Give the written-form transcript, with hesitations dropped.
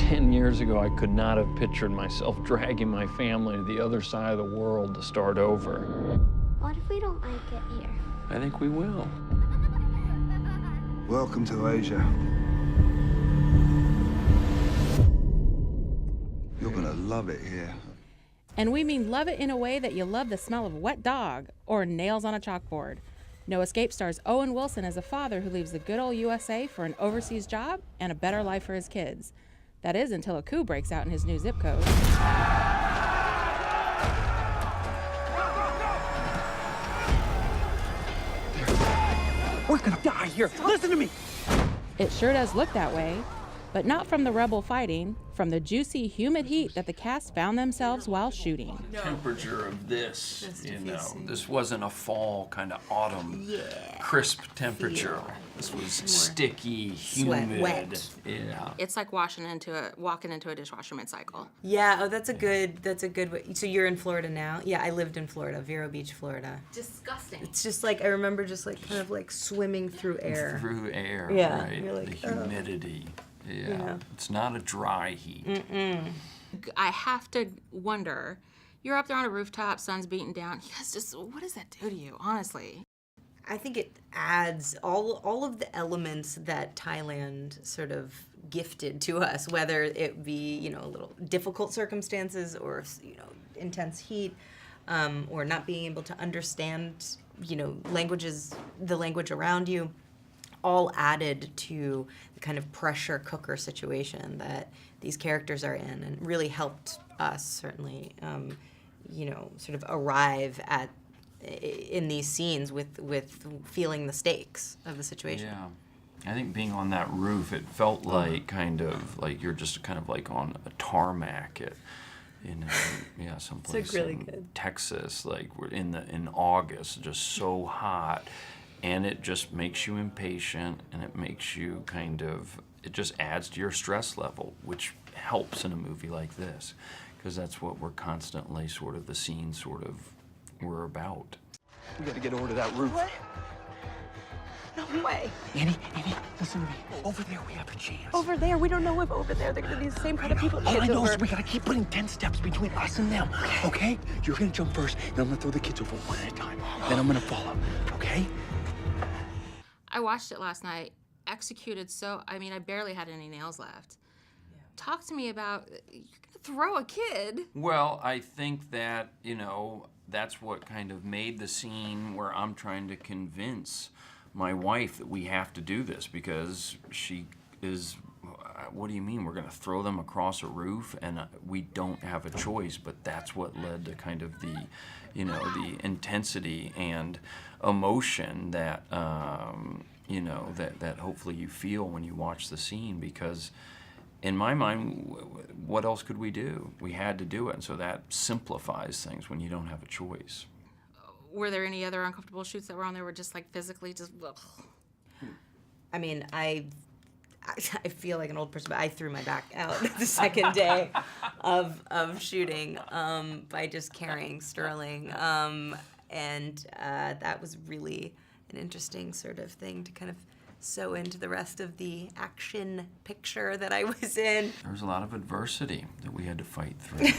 10 years ago, I could not have pictured myself dragging my family to the other side of the world to start over. What if we don't like it here? I think we will. Welcome to Asia. You're gonna love it here. And we mean love it in a way that you love the smell of wet dog or nails on a chalkboard. No Escape stars Owen Wilson as a father who leaves the good old USA for an overseas job and a better life for his kids. That is until a coup breaks out in his new zip code. We're gonna die here. Listen to me. It sure does look that way, but not from the rebel fighting, from the juicy, humid heat that the cast found themselves while shooting. Temperature of this, this wasn't a fall kind of autumn crisp temperature. This was sticky, humid. Wet. Yeah. It's like walking into a dishwasher mid-cycle. Yeah, oh, that's a good way. So you're in Florida now? Yeah, I lived in Florida, Vero Beach, Florida. Disgusting. It's just like, I remember just like kind of like swimming through air. Through air, Yeah, right? you're like, the humidity. Yeah. It's not a dry heat. I have to wonder, you're up there on a rooftop, sun's beating down. You guys just, what does that do to you, honestly? I think it adds all of the elements that Thailand sort of gifted to us, whether it be, a little difficult circumstances or, intense heat, or not being able to understand, the language around you, all added to the kind of pressure cooker situation that these characters are in, and really helped us certainly, sort of arrive in these scenes with feeling the stakes of the situation. Yeah. I think being on that roof, it felt like kind of like you're just kind of like on a tarmac at, someplace really in good. Texas, like we're in August, just so hot. And it just makes you impatient, and it makes you it just adds to your stress level, which helps in a movie like this, because that's what we're constantly the scene we're about. We gotta get over to that roof. What? No way. Annie, listen to me. Over there, we have a chance. Over there, we don't know if over there they're gonna be the same kind of people. All I know is we gotta keep putting 10 steps between us and them, okay? You're gonna jump first, then I'm gonna throw the kids over one at a time. Then I'm gonna follow, okay? I watched it last night, executed I barely had any nails left. Yeah. Talk to me about, you're gonna throw a kid. Well, I think that, that's what kind of made the scene where I'm trying to convince my wife that we have to do this, because she is, what do you mean we're going to throw them across a roof? And we don't have a choice, but that's what led to kind of the, the intensity and emotion that, that hopefully you feel when you watch the scene, because in my mind, what else could we do? We had to do it, and so that simplifies things when you don't have a choice. Were there any other uncomfortable shoots that were on there were just like physically just, ugh? I mean, I feel like an old person, but I threw my back out the second day of shooting by just carrying Sterling. And that was really an interesting sort of thing to kind of sew into the rest of the action picture that I was in. There was a lot of adversity that we had to fight through.